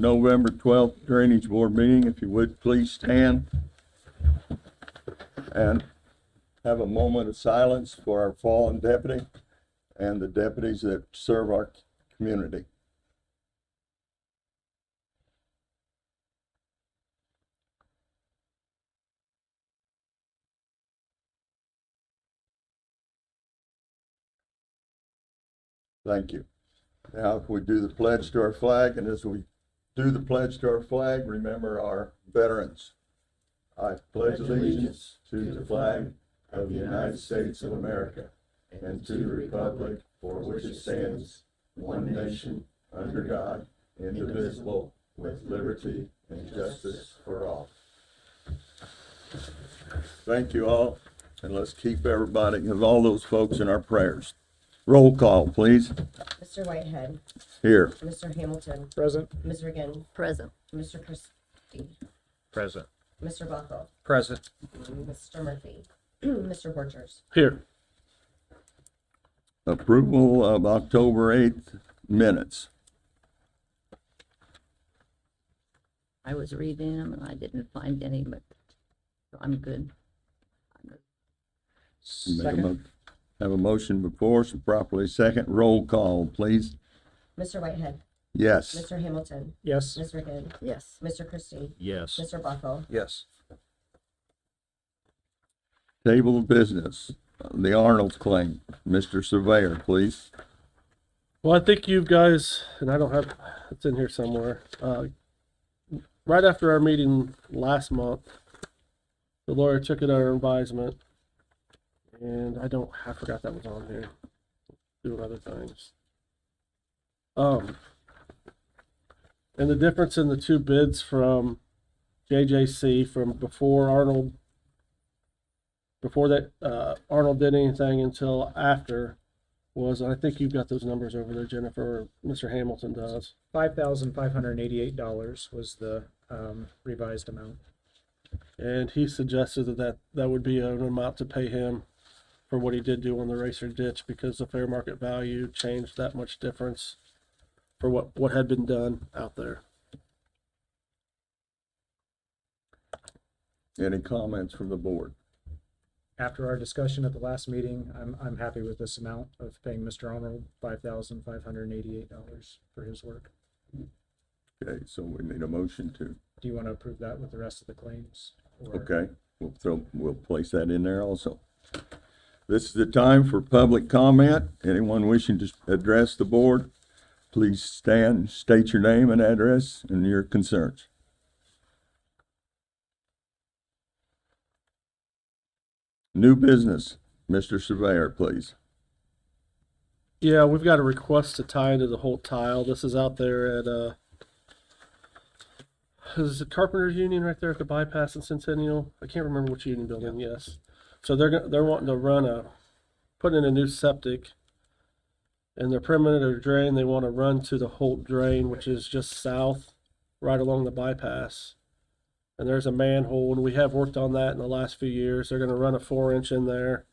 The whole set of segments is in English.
November 12th Drainage Board meeting. If you would, please stand and have a moment of silence for our fallen deputy and the deputies that serve our community. Thank you. Now, if we do the pledge to our flag, and as we do the pledge to our flag, remember our veterans. I pledge allegiance to the flag of the United States of America and to the republic for which it stands, one nation, under God, indivisible, with liberty and justice for all. Thank you all, and let's keep everybody, and all those folks in our prayers. Roll call, please. Mr. Whitehead. Here. Mr. Hamilton. Present. Ms. Riggin. Present. Mr. Christie. Present. Mr. Buckle. Present. Mr. Murphy. Mr. Borchers. Here. Approval of October 8th minutes. I was reading them and I didn't find any, but I'm good. Have a motion before, so properly second. Roll call, please. Mr. Whitehead. Yes. Mr. Hamilton. Yes. Ms. Riggin. Yes. Mr. Christie. Yes. Mr. Buckle. Yes. Table of business, the Arnold claim. Mr. Surveyor, please. Well, I think you guys, and I don't have, it's in here somewhere. Right after our meeting last month, the lawyer took it under advisement, and I forgot that was on here. Doing other things. And the difference in the two bids from JJC from before that Arnold did anything until after was, and I think you've got those numbers over there, Jennifer, or Mr. Hamilton does. $5,588 was the revised amount. And he suggested that would be an amount to pay him for what he did do on the racer ditch because the fair market value changed that much difference for what had been done out there. Any comments from the board? After our discussion at the last meeting, I'm happy with this amount of paying Mr. Arnold $5,588 for his work. Okay, so we need a motion to, Do you want to approve that with the rest of the claims? Or- okay, we'll place that in there also. This is the time for public comment. Anyone wishing to address the board, please stand, state your name and address and your concerns. New business, Mr. Surveyor, please. Yeah, we've got a request to tie into the Holt tile. This is out there at is the Carpenters Union right there at the bypass in Centennial? I can't remember which union building. Yes. So they're wanting to put in a new septic, and their perimeter drain they want to run to the Holt drain, which is just south, right along the bypass. And there's a manhole, and we have worked on that in the last few years. They're going to run a 4-inch in there.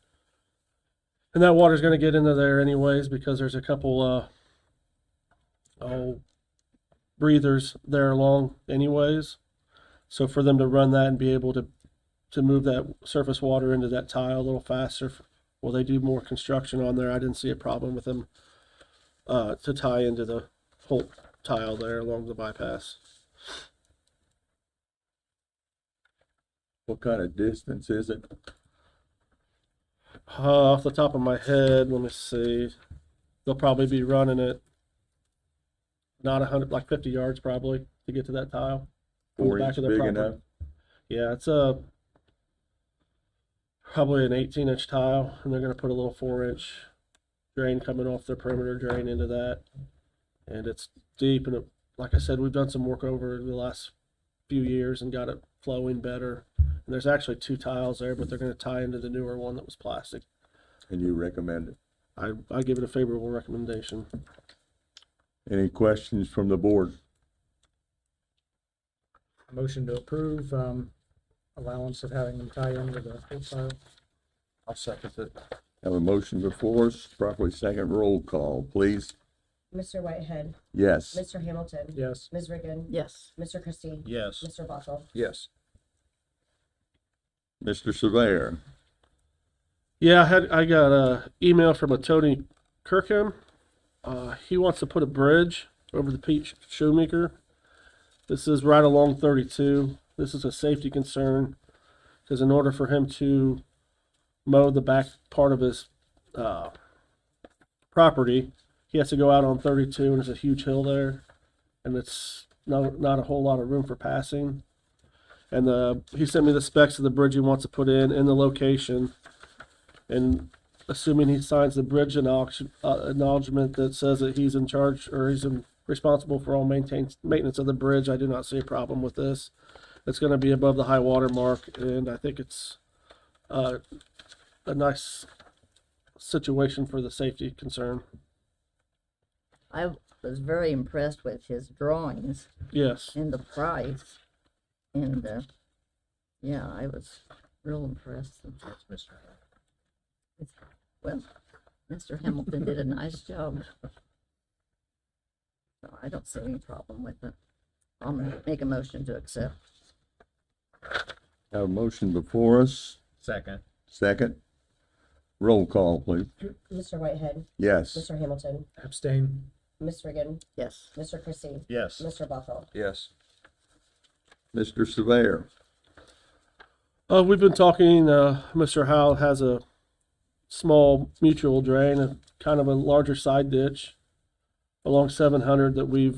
And that water's going to get into there anyways because there's a couple breathers there along anyways. So for them to run that and be able to move that surface water into that tile a little faster, while they do more construction on there, I didn't see a problem with them to tie into the Holt tile there along the bypass. What kind of distance is it? Off the top of my head, let me see. They'll probably be running it not 100, like 50 yards probably to get to that tile. From the 4 back inch of the big property. enough? Yeah, it's probably an 18-inch tile, and they're going to put a little 4-inch drain coming off their perimeter drain into that. And it's deep, and like I said, we've done some work over the last few years and got it flowing better. And there's actually 2 tiles there, but they're going to tie into the newer one that was plastic. And you recommend it? I give it a favorable recommendation. Any questions from the board? Motion to approve allowance of having them tie into the Holt tile. I'll second it. Have a motion before us, properly second. Roll call, please. Mr. Whitehead, Yes. Mr. Hamilton, Yes. Ms. Riggin, Yes. Mr. Christie, Yes. Mr. Buckle. Yes. Mr. Surveyor. Yeah, I got a email from a Tony Kirkham. He wants to put a bridge over the Pete Shoemaker. This is right along 32. This is a safety concern because in order for him to mow the back part of his property, he has to go out on 32, and there's a huge hill there, and it's not a whole lot of room for passing. And he sent me the specs of the bridge he wants to put in the location. And assuming he signs the bridge acknowledgement that says that he's in charge or responsible for all maintenance of the bridge, I do not see a problem with this. It's going to be above the high water mark, and I think it's a nice situation for the safety concern. I was very impressed with his drawings Yes. and the price. And, yeah, I was real impressed. That's Mr. Well, Mr. Hamilton did a nice job. So I don't see any problem with it. I'll make a motion to accept. Have a motion before us. Second. Second. Roll call, please. Mr. Whitehead, Yes. Mr. Hamilton, Abstain. Ms. Riggin, Yes. Mr. Christie, Yes. Mr. Buckle. Yes. Mr. Surveyor. We've been talking, Mr. Howell has a small mutual drain, a kind of a larger side ditch along 700 that we've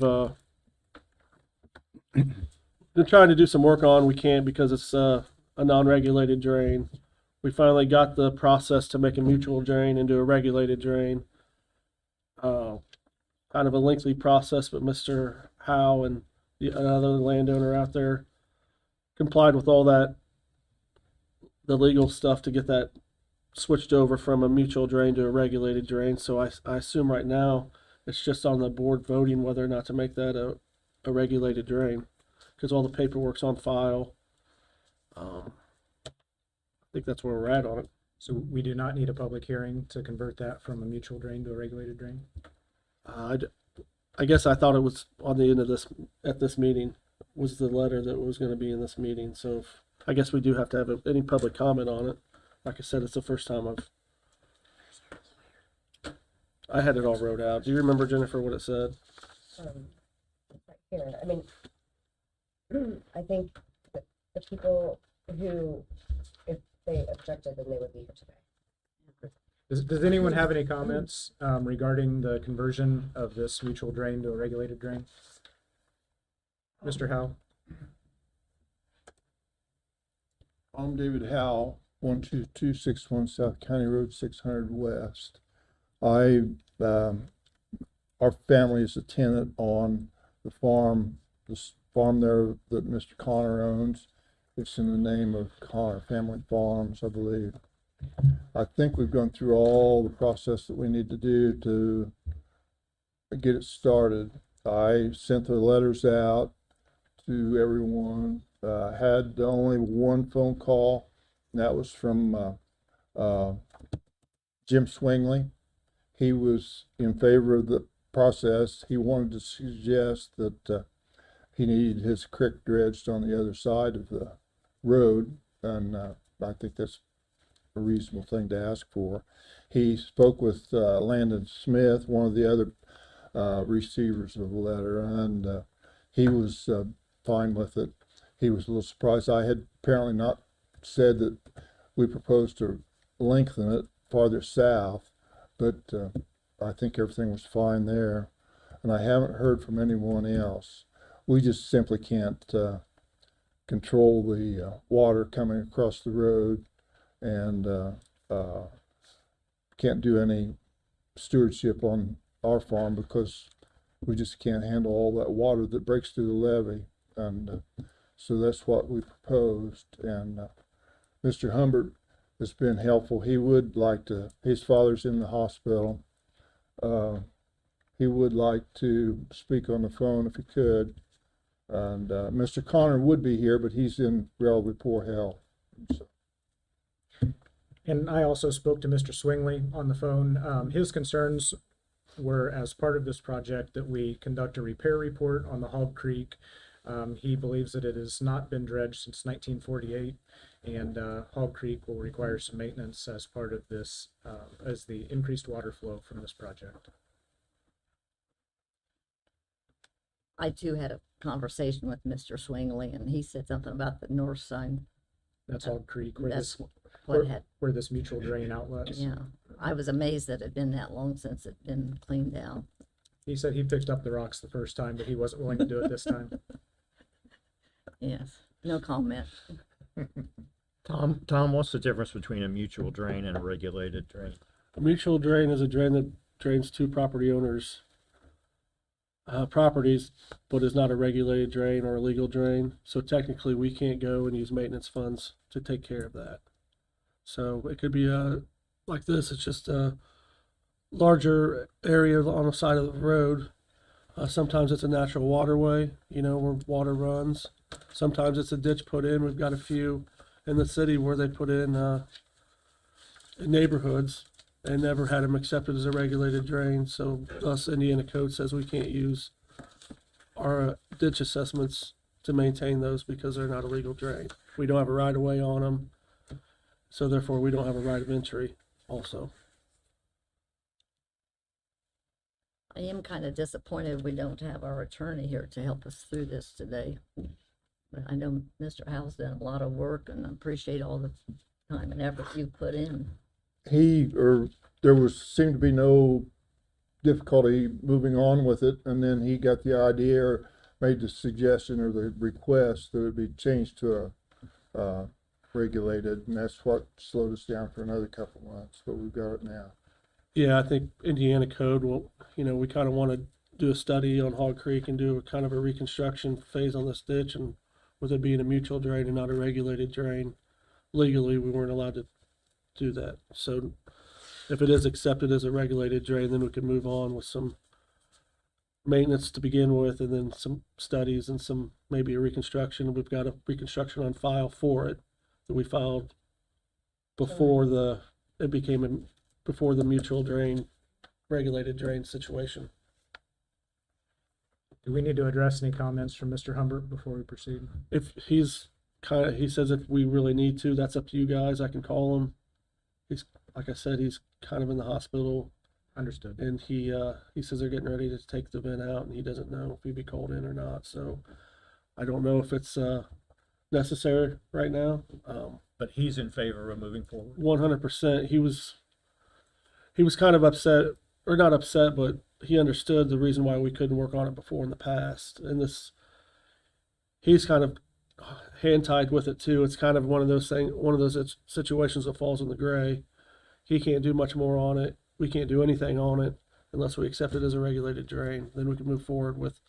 been trying to do some work on. We can't because it's a non-regulated drain. We finally got the process to make a mutual drain into a regulated drain. Kind of a lengthy process, but Mr. Howe and another landowner out there complied with all that, the legal stuff to get that switched over from a mutual drain to a regulated drain. So I assume right now it's just on the board voting whether or not to make that a regulated drain because all the paperwork's on file. I think that's where we're at on it. So we do not need a public hearing to convert that from a mutual drain to a regulated drain? I guess I thought it was on the end of at this meeting was the letter that was going to be in this meeting. So I guess we do have to have any public comment on it. Like I said, it's the first time I had it all wrote out. Do you remember, Jennifer, what it said? Right here, I mean, I think that the people who, if they objected, then they would be here today. Does anyone have any comments regarding the conversion of this mutual drain to a regulated drain? Mr. Howe? I'm David Howe, 12261 South County Road 600 West. Our family is a tenant on the farm, this farm there that Mr. Connor owns. It's in the name of Connor Family Farms, I believe. I think we've gone through all the process that we need to do to get it started. I sent the letters out to everyone. Had only one phone call, and that was from Jim Swingley. He was in favor of the process. He wanted to suggest that he needed his creek dredged on the other side of the road, and I think that's a reasonable thing to ask for. He spoke with Landon Smith, one of the other receivers of the letter, and he was fine with it. He was a little surprised. I had apparently not said that we proposed to lengthen it farther south, but I think everything was fine there. And I haven't heard from anyone else. We just simply can't control the water coming across the road, and can't do any stewardship on our farm because we just can't handle all that water that breaks through the levee. And so that's what we proposed. And Mr. Humbert has been helpful. He would like to, his father's in the hospital. He would like to speak on the phone if he could. And Mr. Connor would be here, but he's in relatively poor health. So. And I also spoke to Mr. Swingley on the phone. His concerns were, as part of this project, that we conduct a repair report on the Hog Creek. He believes that it has not been dredged since 1948, and Hog Creek will require some maintenance as part of this, as the increased water flow from this project. I too had a conversation with Mr. Swingley, and he said something about the north side. That's Hog Creek, where That's this, what had, where this mutual drain outlets. yeah. I was amazed that it'd been that long since it'd been cleaned out. He said he picked up the rocks the first time, but he wasn't willing to do it this time. Yes, no comment. Tom, what's the difference between a mutual drain and a regulated drain? A mutual drain is a drain that drains two property owners' properties, but is not a regulated drain or a legal drain. So technically, we can't go and use maintenance funds to take care of that. So it could be like this. It's just a larger area on the side of the road. Sometimes it's a natural waterway, where water runs. Sometimes it's a ditch put in. We've got a few in the city where they put in neighborhoods and never had them accepted as a regulated drain. So thus Indiana code says we can't use our ditch assessments to maintain those because they're not a legal drain. We don't have a right of way on them. So therefore we don't have a right of entry also. I am kind of disappointed we don't have our attorney here to help us through this today. But I know Mr. Howell's done a lot of work, and I appreciate all the time and effort you've put in. There seemed to be no difficulty moving on with it, and then he got the idea, or made the suggestion or the request that it be changed to a regulated, and that's what slowed us down for another couple months, but we've got it now. Yeah, I think Indiana code will, we kind of want to do a study on Hog Creek and do a kind of a reconstruction phase on this ditch, and with it being a mutual drain and not a regulated drain, legally, we weren't allowed to do that. So if it is accepted as a regulated drain, then we can move on with some maintenance to begin with, and then some studies and some, maybe a reconstruction. We've got a reconstruction on file for it that we filed before before the mutual drain, regulated drain situation. Do we need to address any comments from Mr. Humbert before we proceed? If he says if we really need to, that's up to you guys. I can call him. He's, like I said, he's kind of in the hospital, Understood. and he says they're getting ready to take the vent out, and he doesn't know if he'd be called in or not. So I don't know if it's necessary right now. But he's in favor of moving forward. 100%. He was kind of upset, or not upset, but he understood the reason why we couldn't work on it before in the past. And he's kind of hand tied with it too. It's kind of one of those situations that falls in the gray. He can't do much more on it. We can't do anything on it unless we accept it as a regulated drain. Then we can move forward with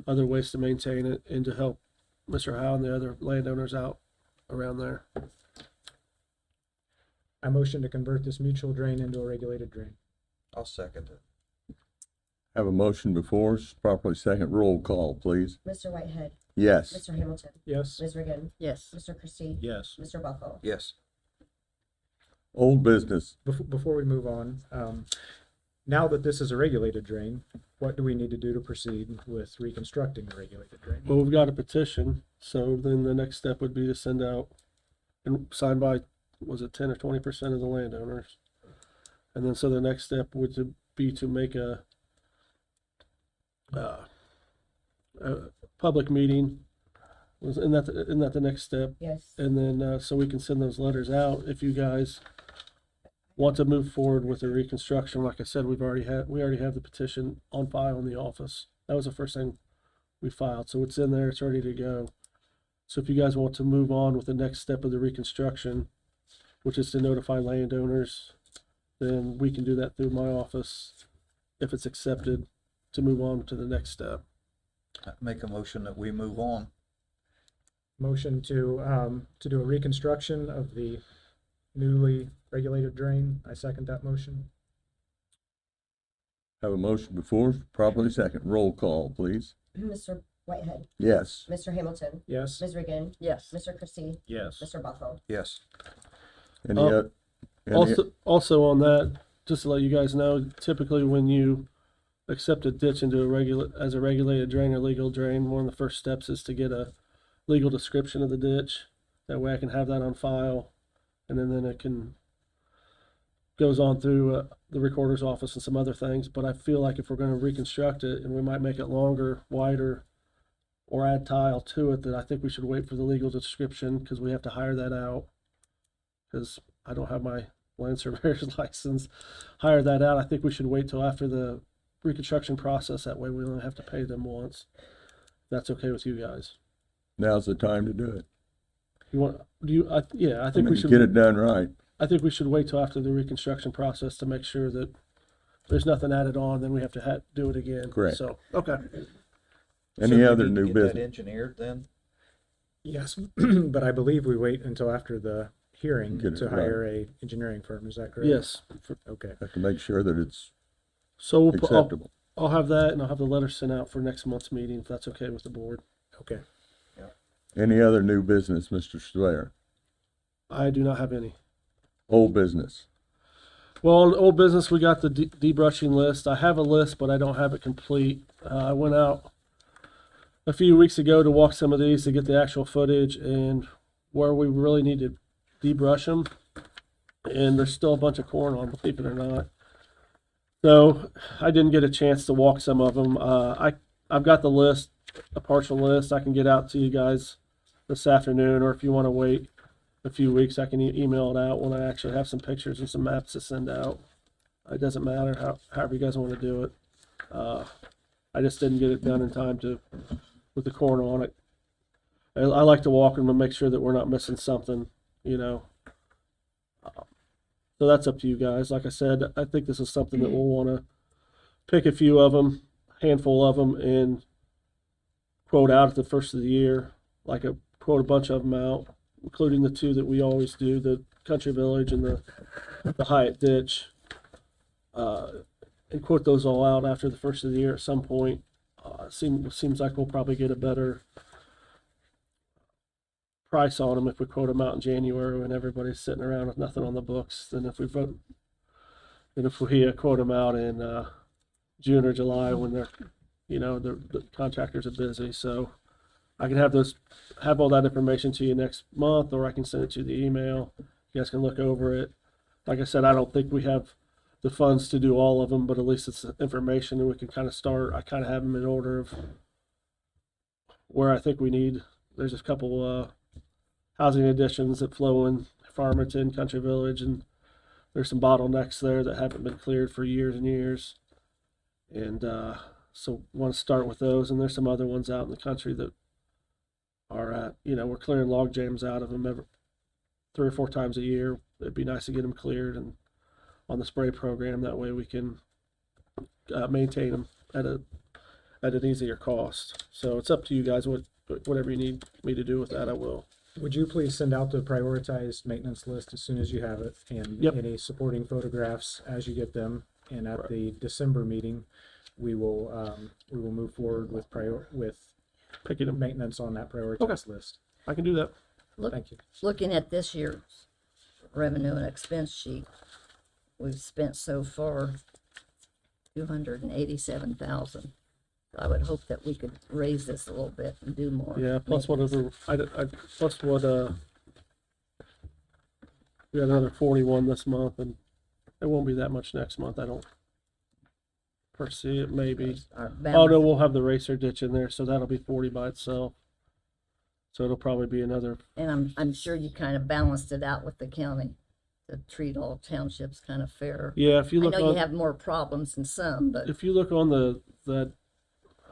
other ways to maintain it and to help Mr. Howe and the other landowners out around there. I motion to convert this mutual drain into a regulated drain. I'll second it. Have a motion before us, properly second. Roll call, please. Mr. Whitehead, Yes. Mr. Hamilton, Yes. Ms. Riggin, Yes, Mr. Christie, Yes. Mr. Buckle. Yes. Old business. Before we move on, now that this is a regulated drain, what do we need to do to proceed with reconstructing the regulated drain? Well, we've got a petition, so then the next step would be to send out and signed by, was it 10 or 20% of the landowners? And then so the next step would be to make a public meeting. Isn't that the next step? Yes. And then so we can send those letters out if you guys want to move forward with the reconstruction. Like I said, we already have the petition on file in the office. That was the first thing we filed, so it's in there, it's ready to go. So if you guys want to move on with the next step of the reconstruction, which is to notify landowners, then we can do that through my office if it's accepted to move on to the next step. I make a motion that we move on. Motion to do a reconstruction of the newly regulated drain. I second that motion. Have a motion before us, properly second. Roll call, please. Mr. Whitehead, Yes. Mr. Hamilton, Yes. Ms. Riggin, yes. Mr. Christie, Yes. Mr. Buckle. Yes. Any Also on that, just to let you guys know, typically when you accept a ditch into as a regulated drain or legal drain, one of the first steps is to get a legal description of the ditch. That way I can have that on file, and then it goes on through the recorder's office and some other things. But I feel like if we're going to reconstruct it, and we might make it longer, wider, or add tile to it, that I think we should wait for the legal description, because we have to hire that out. Because I don't have my land surveyor's license. Hire that out. I think we should wait till after the reconstruction process. That way we only have to pay them once. That's okay with you guys. Now's the time to do it. You want? Do you? Yeah, I I think mean, we should get it done right. I think we should wait till after the reconstruction process to make sure that there's nothing added on. Then we have to do it again. Correct. So okay. Any So we other need to new get that business? engineered then? Yes, but I believe we wait until after the hearing Get it to right. hire a engineering firm. Is that correct? Yes. Okay. Have to make sure that it's So I'll, acceptable. I'll have that, and I'll have the letter sent out for next month's meeting if that's okay with the board. Okay. Any other new business, Mr. Surveyor? I do not have any. Old business? Well, on old business, we got the debrushing list. I have a list, but I don't have it complete. I went out a few weeks ago to walk some of these to get the actual footage and where we really need to debrush them. And there's still a bunch of corn on, believe it or not. So I didn't get a chance to walk some of them. I've got the list, a partial list. I can get out to you guys this afternoon, or if you want to wait a few weeks, I can email it out when I actually have some pictures and some maps to send out. It doesn't matter however you guys want to do it. I just didn't get it done in time with the corn on it. I like to walk them and make sure that we're not missing something, you know. So that's up to you guys. Like I said, I think this is something that we'll want to pick a few of them, handful of them, and quote out at the first of the year. Like quote a bunch of them out, including the two that we always do, the Country Village and the Hyatt Ditch. And quote those all out after the first of the year at some point. Seems like we'll probably get a better price on them if we quote them out in January when everybody's sitting around with nothing on the books than if we quote them out in June or July when the contractors are busy. So I can have all that information to you next month, or I can send it to you the email. You guys can look over it. Like I said, I don't think we have the funds to do all of them, but at least it's information and we can kind of start. I kind of have them in order of where I think we need. There's a couple housing additions that flow in Farmington, Country Village, and there's some bottlenecks there that haven't been cleared for years and years. And so want to start with those. And there's some other ones out in the country that are at, we're clearing log jams out of them 3 or 4 times a year. It'd be nice to get them cleared and on the spray program. That way we can maintain them at an easier cost. So it's up to you guys. Whatever you need me to do with that, I will. Would you please send out the prioritized maintenance list as soon as you have it, and Yep. any supporting photographs as you get them? And at the December meeting, we will move forward with Picking them. maintenance on that prioritized list. I can do that. Thank you. Looking at this year's revenue and expense sheet, we've spent so far $287,000. I would hope that we could raise this a little bit and do more. Yeah, plus maintenance. whatever, plus what, we got another 41 this month, and it won't be that much next month, I don't foresee it, maybe. Our Oh, balance- no, we'll have the racer ditch in there, so that'll be 40 by itself. So it'll probably be another, And I'm sure you kind of balanced it out with the county to treat all townships kind of fair. yeah, if you I look know you on, have more problems than some, but if you look on that,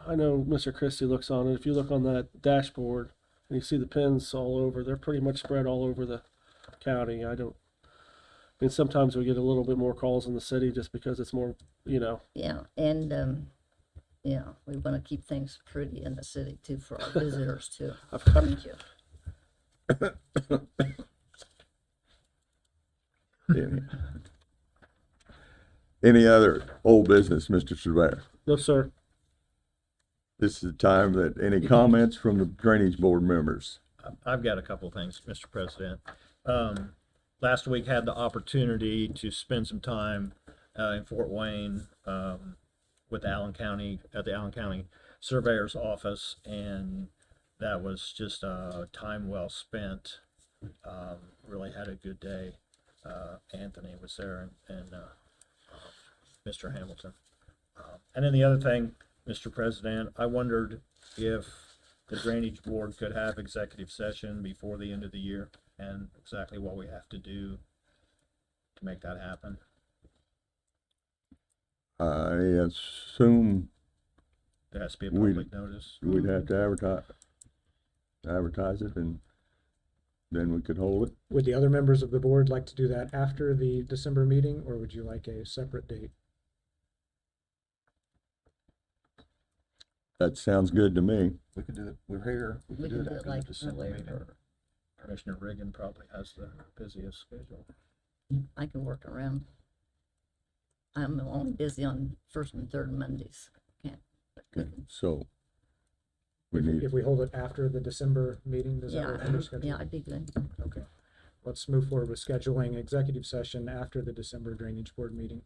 I know Mr. Christie looks on it, if you look on that dashboard, and you see the pins all over, they're pretty much spread all over the county. Sometimes we get a little bit more calls in the city just because it's more, yeah, and yeah, we want to keep things pretty in the city too for our visitors too. I've got, Thank you. Any other old business, Mr. Surveyor? no, sir. This is the time that any comments from the Drainage Board members? I've got a couple things, Mr. President. Last week had the opportunity to spend some time in Fort Wayne, with Allen County, at the Allen County Surveyor's Office, and that was just, time well spent. Really had a good day. Anthony was there and Mr. Hamilton. And then the other thing, Mr. President, I wondered if the Drainage Board could have executive session before the end of the year, and exactly what we have to do to make that happen. I assume There has to be a We- public notice. we'd have to advertise it, and then we could hold it. Would the other members of the board like to do that after the December meeting, or would you like a separate date? That sounds good to me. We could do it, we're here, we We could do can it do it after the like December earlier meeting. or- Commissioner Reagan probably has the busiest schedule. I can work around. I'm only busy on first and third Mondays. Can't. So we need, If we hold it after the December meeting, does that work for your schedule? Yeah, I'd be good. Okay. Let's move forward with scheduling executive session after the December Drainage Board meeting.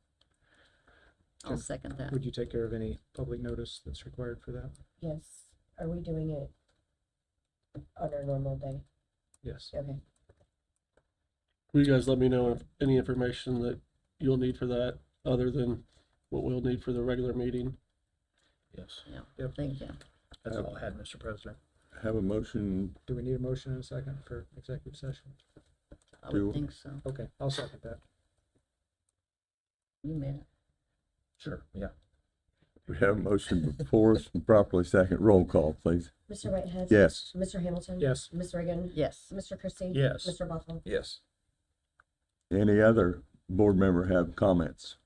I'll second that. Would you take care of any public notice that's required for that? Yes. Are we doing it on our normal day? Yes. Okay. Will you guys let me know if any information that you'll need for that, other than what we'll need for the regular meeting? Yes, Yeah, Yep. thank you. that's all I had, Mr. President. have a motion. Do we need a motion in a second for executive session? I Do- would think so. Okay, I'll second that. You made it. Sure, yeah. We have a motion before us, and properly second. Roll call, please. Mr. Whitehead? Yes. Mr. Hamilton? Yes. Ms. Reagan? Yes. Mr. Christie? Yes. Mr. Bothell? Yes. Any other board member have comments?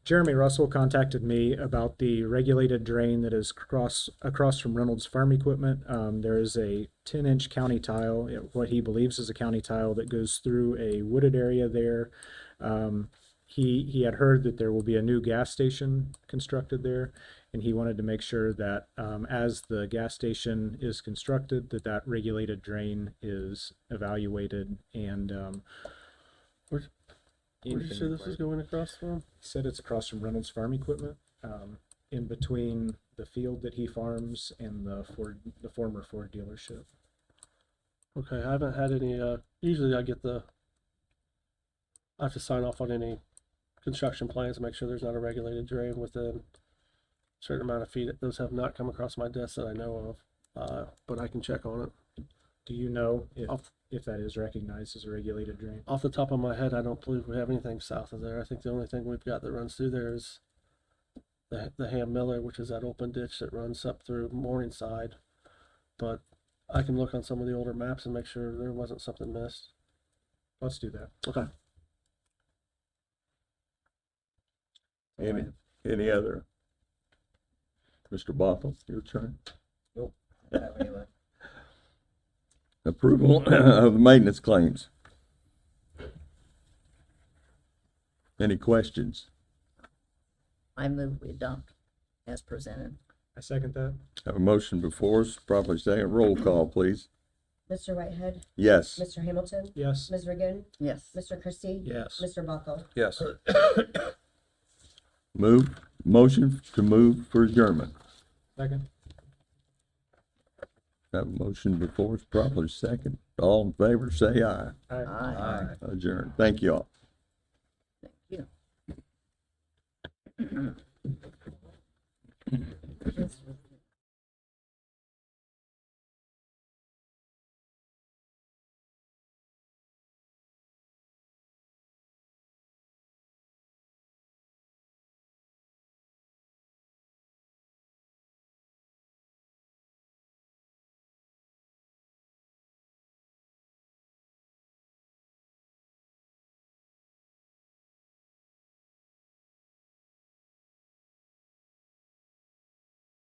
Jeremy Russell contacted me about the regulated drain that is across from Reynolds Farm Equipment. There is a 10-inch county tile, what he believes is a county tile that goes through a wooded area there. He had heard that there will be a new gas station constructed there, and he wanted to make sure that as the gas station is constructed, that regulated drain is evaluated and Where'd you say this is going across from? He said it's across from Reynolds Farm Equipment, in between the field that he farms and the former Ford dealership. Okay, I haven't had any, usually I have to sign off on any construction plans to make sure there's not a regulated drain within a certain amount of feet. Those have not come across my desk that I know of, but I can check on it. Do you know Off- if that is recognized as a regulated drain? Off the top of my head, I don't believe we have anything south of there. I think the only thing we've got that runs through there is the Ham Miller, which is that open ditch that runs up through Morningside. But I can look on some of the older maps and make sure there wasn't something missed. Let's do that. Okay. Any other? Mr. Bothell, your turn. Have anything? Approval of the maintenance claims. Any questions? I move we adopt as presented. I second that. Have a motion before us, properly second. Roll call, please. Mr. Whitehead? Yes. Mr. Hamilton? Yes. Ms. Reagan? Yes. Mr. Christie? Yes. Mr. Bothell? Yes. Motion to move for adjournment. Second. Have a motion before us, properly second. All in favor, say aye. Aye. Aye. Adjourn. Thank you all. Thank you.